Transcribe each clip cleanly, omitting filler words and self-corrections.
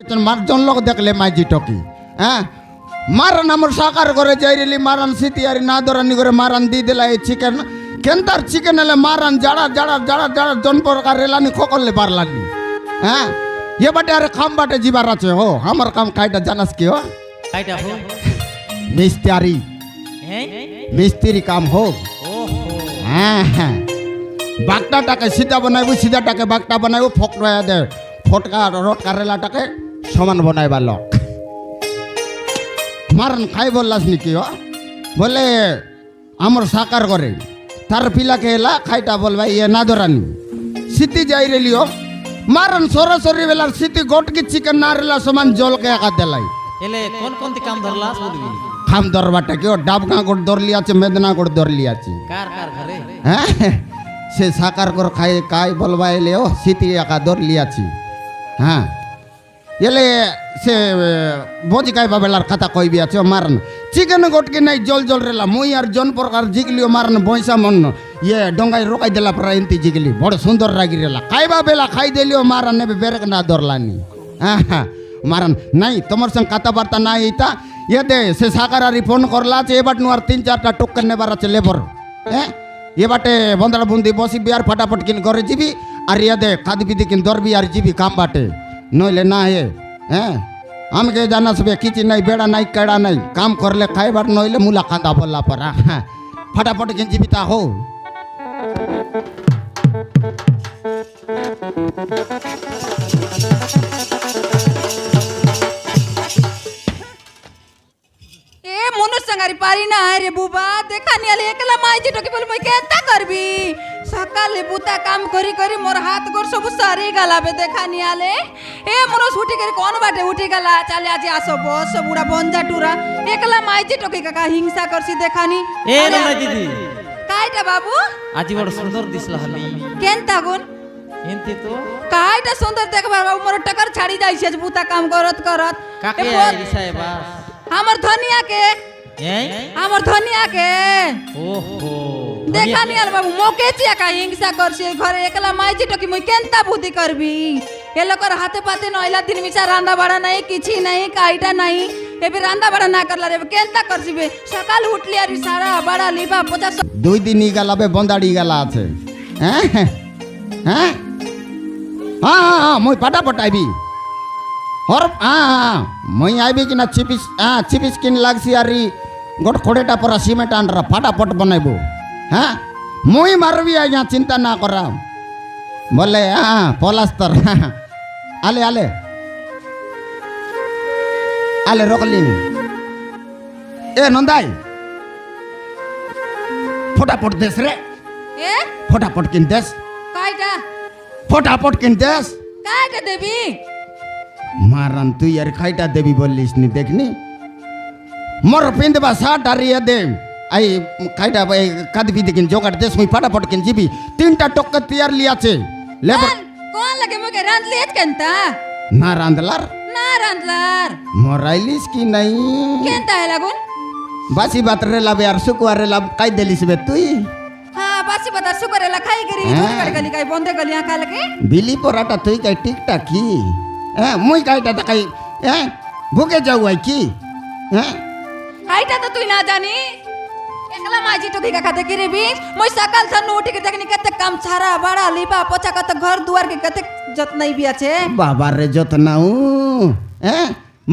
মারজন লোক দেখলে মাইজি টকি হ্যাঁ মারান আমার সাকার করে যাইলি মারান সিটি আর না দরানি করে মারান দিয়ে দিলা এই চিকেন কেন্তার চিকেন এলে মারান জাড়া জাড়া জাড়া জাড়া জন প্রকার রেলানি খোকলে পারলানি হ্যাঁ এ বাটে আরে খাম বাটে জিবার আছে হো আমার কাম খাইটা জানাস কি হো কাইটা হো মিস্ত্রি মিস্ত্রি কাম হোক হ্যাঁ হ্যাঁ বাগটাটাকে সিধা বানাইবো সিধাটাকে বাগটা বানাইবো ফকরা দে ফটকা রট কারেলাটাকে সমান বানাইবা লোক মারন খাই বললাস নাকি ও বলে আমার সাকার করে তার পিলাকে এলা খাইটা বলবা ইয়ে না ধরানি সিটি যাই রেলিও মারন সরাসরি বেলার সিটি গোটকি চিকেন না রেলা সমান জলকে একা দেলাই এলে কোন কোন কাম ধরলা বলবি খাম ধরবাটা কি ও ডাবগা গোট ধরলি আছে মেদনা গোট ধরলি আছে কার কার ঘরে হ্যাঁ সে সাকার করে খাই কাই বলবা এলে ও সিটি একা ধরলি আছে হ্যাঁ এলে সে বজি খাইবা বেলার কথা কইবি আছে মারন চিকেন গোটকে নাই জল জল রেলা মুই আর জন প্রকার জিগলিও মারন বৈশা মন ইয়ে ডঙ্গাই রোকাই দিলা প্রায় এমতি জিগলি বড় সুন্দর রাগি রেলা খাইবা বেলা খাই দিলিও মারন নেবে বেরেক না ধরলানি হ্যাঁ হ্যাঁ মারন নাই তোমার সঙ্গে কথাবার্তা নাই এইটা ইয়ে দে সে সাকারারি ফোন করলা আছে এবার আর 3-4টা টোকেন নেবার আছে লেবর হ্যাঁ এবারে বন্দরা বন্দি বসিবি আর ফটাফট কিন ঘরে যাবি আর ইয়ে দে খাদি পিদি কিন ধরবি আর যাবি কাম বাটে নইলে না হে হ্যাঁ আমাকে জানাসবে কিছু নাই বেড়া নাই কেড়া নাই কাম করলে খাইবার নইলে মুলা খাঁদা বললা পর হ্যাঁ ফটাফট কিন যাবি তা হো ए मनुष्य संगारी पारी ना रे बुबा देखा नहीं आले एकला माइजी टोकी बोल मैं केता करबी सकाले बुता काम करी करी मोर हाथ गोर सब सारे गलाबे देखा नहीं आले ए मनुष्य उठी करी कौन बाटे उठी गला चले आज आसो बस बुड़ा बंजा टूरा एकला माइजी टोकी का हिंसा करसी देखा नी এ নন্দা দিদি कायटा बाबू আজি বড় সুন্দর দিছলা হলি केनता गुन এনতি তো कायटा सुंदर देखबा बाबू मोर टकर छाड़ी जाई छे बुता काम करत करत কাকে ए আই রিসায় বাস हमर धनिया के এই हमर धनिया के ওহো देखा नहीं आल बाबू मोके चिया का हिंसा करसी घरे एकला माइजी टोकी मुई केनता बुद्धि करबी ए लोकर हाथे पाते नइला दिन मिसा रांदा बड़ा नहीं किछि नहीं काइटा नहीं ए भी रांदा बड़ा ना करला रे केनता करसीबे सकाल उठली আর সারা বড়া লিবা 50 দুই দিন ই গালাবে বন্দাড়ি গালা আছে হ্যাঁ হ্যাঁ হ্যাঁ হ্যাঁ মই ফটাফট আইবি হর হ্যাঁ মই আইবি কিনা চিপিস কিন লাগছি আর গোট খড়েটা পরা সিমেন্ট আনরা ফটাফট বানাইবো হ্যাঁ মই মারবি আজ্ঞা চিন্তা না করা বলে হ্যাঁ পলাস্তর আলে আলে আলে রকলিন এ নন্দাই ফটাফট দেশ রে ए ফটাফট কিন দেশ काइटा ফটাফট কিন দেশ काइटा देबी মারান তুই আর খাইটা দেবি বললিস নি দেখনি মোর পিন্দবা শার্ট আর ইয়ে দে আই খাইটা কাদবি দেখিন জোগাড় দেশ মুই ফটাফট কিন জিবি 3টা টক্কা তৈয়ার লিয়াছে লেবার कौन लगे मोके रांद लेत केनता না রান্দলার ना रांदलार মরাইলিস কি নাই केनता है लागुन বাসি বাত রে লাবে আর সুকুয়ার রে লাভ কাই দেলিস বে তুই हाँ बासी बता शुक्र है लखाई करी हाँ। दूध कड़ गली काई बंदे गलियां खा लगे বিলি পরাটা তুই কাই টিকটা কি হ্যাঁ মুই কাইটা তাকাই হ্যাঁ ভুকে যাও আই কি হ্যাঁ आइटा तो तू ना जानी एकला माजी तो का खाते करे भी मोय सकाल सन उठी के देखनी कते काम छारा बड़ा लिपा पोछा कते घर दुआर के कते जतनाई भी আছে बाबा रे जतनाऊ हैं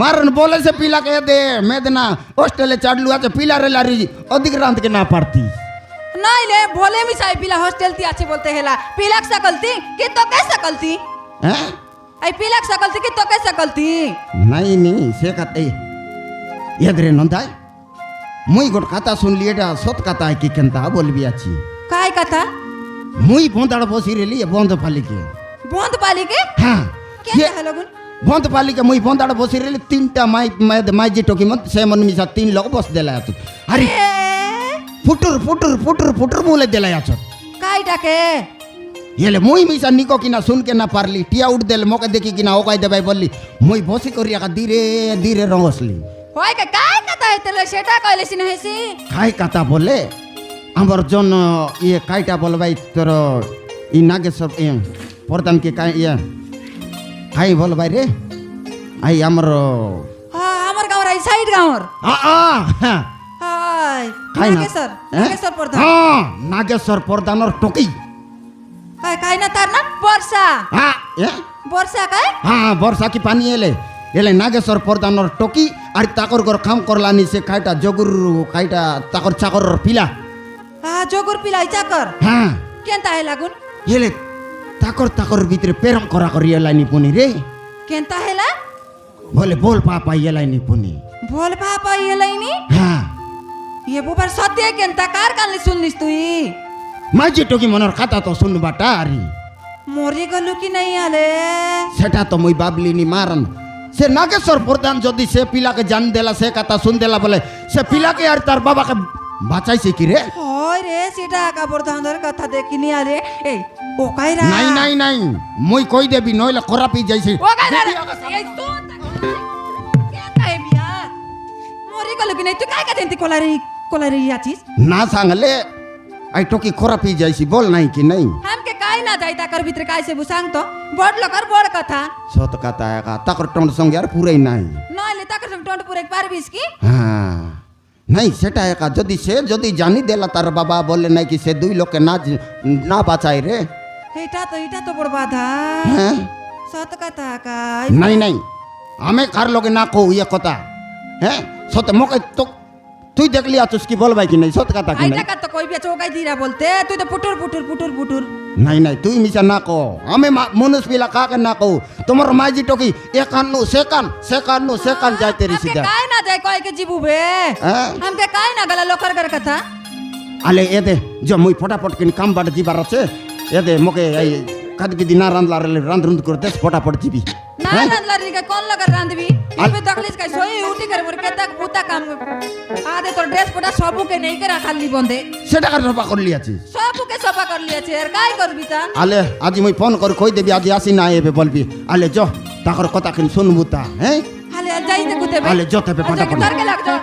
मारन बोले से पीला के दे मेदना हॉस्टेले चढ़लू আছে पीला रे लारी अधिक रांत के ना पड़ती नहीं ले भोले मी साई पिला हॉस्टेल ती अच्छी बोलते हेला पिलाक सकलती कि तो कैसे सकलती हैं आई पिलाक सकलती कि तो कैसे सकलती नहीं नहीं से कहते याद रे नंदाई मुई गोट खाता सुन लिएटा सत खाता है कि केनता बोलबी आछि काय कथा मुई बोंदाड़ बसी रेली बंद फाली के बंद पाली के हां क्या है लगुन बंद पाली के मुई बोंदाड़ बसी रेली 3टा माई जी टोकी मत से मन मिसा 3 लोग बस देला आछ अरे फुटुर फुटुर फुटुर फुटुर बोले देला आछ काय डाके येले मुई मिसा निको किना सुन के ना पारली टिया उठ देल मोके देखी किना ओकाई देबाई बोलली मुई बसी करिया का धीरे धीरे रंगसली होय के काय कथा है तेले सेटा कहले सिन हेसी खाई काता बोले আমার জন ইয়ে কাইটা বলবাই তোর ই নাগেশ্বর প্রধান কে ইয়ে খাই বলবাই রে আই আমার আমার গাঁর এই সাইড গাঁর হ্যাঁ হাই খাই না নাগেশ্বর হ্যাঁ? নাগেশ্বর প্রধান হ্যাঁ, নাগেশ্বর প্রধানের টকি হাই কাই না তার না বর্ষা হ্যাঁ বর্ষা কাই হ্যাঁ বর্ষা কি পানি এলে এলে নাগেশ্বর প্রধানের টকি আর তাকর ঘর খাম করলানি সে খাইটা জগুর খাইটা তাকর চাকর পিলা জগুর পিলাই চাকর হ্যাঁ কেনতা হে লাগুন এলে তাকর ভিতরে প্রেম করা করি এলাইনি পুনি রে কেনতা হেলা বলে বল পাপা এলাইনি পুনি বল বাবা এলাইনি হ্যাঁ ইয়ে বুবার সত্যি কেনতা কার কানে শুনলিস তুই মাঝি টকি মনের কথা তো শুনবাটা আরি মরি গলু কি নাই আলে সেটা তো মুই বাবলিনি মারন সে নাগেশ্বর প্রধান যদি সে পিলাকে জান দেলা সে কথা শুন দেলা বলে সে পিলাকে আর তার বাবাকে বাঁচাইছে কি রে হয় রে সেটা কাপড় ধান্দর কথা দেখিনি আরে এই ও কাইরা নাই নাই নাই মুই কই দেবি নইলে খরাপই যাইছে ও কাইরা এই শুন কেনতা হে বিয়া মরি গলু কি নাই তুই কাই কাছে কোলারে আছিস না সাংলে আই টকি খরাপই যাইছি বল নাই কি নাই हमके काई ना जाई ताकर भीतर काई से बुसांग तो बड़ लकर बड़ कथा সত কথা একা তাকর টন্ড সঙ্গে আর পুরাই নাই নইলে তাकर संग टोंट पूरे पारबिस की হ্যাঁ নাই সেটা একা যদি জানি দেলা তার বাবা বলে নাই কি সে দুই লোকে না বাঁচাই রে এটা তো বড় বাধা হ্যাঁ সত কথা কাই নাই নাই আমি কার লগে না কও ইয়ে কথা হ্যাঁ সত মকে তো তুই দেখলি আছিস কি বলবাই কি নাই সত কথা কি আইটা নাই का तो कोई भी चौकाई दीरा बोलते তুই তো পুটুর নাই নাই তুই মিছা না কো আমি মনুষ পিলা কাকে না কও তোমার মাইজি টকি একান্ন সেকান যাইতে রি हमके সিধা काई ना जाई कोई के जीबू बे হ্যাঁ हमके काई ना गला लोकर कर कथा আলে এদে যে মুই ফটাফট কিন কাম বাড়ে দিবার আছে এদে মকে এই কাদকি দিনা রান্ধরুন্ধ করে দেশ ফটাফট দিবি ना रंदला री का कौन लगर रांधबी अबे तकलीफ का सोई उठी कर मोर के तक पुता काम आदे तो ड्रेस पटा सबू के नहीं करा खाली बंदे সেটা কার রবা করলি আছিস सबू के सफा कर लिया छे यार काई करबी ता আলে আজি মুই ফোন করে কই দেবি আজি আসি না এবে বলবি আলে জ তাকর কথা কিন শুনবু তা হ্যাঁ हाले जाई दे कुते बे আলে জ তেবে ফটাফট तार के लग जा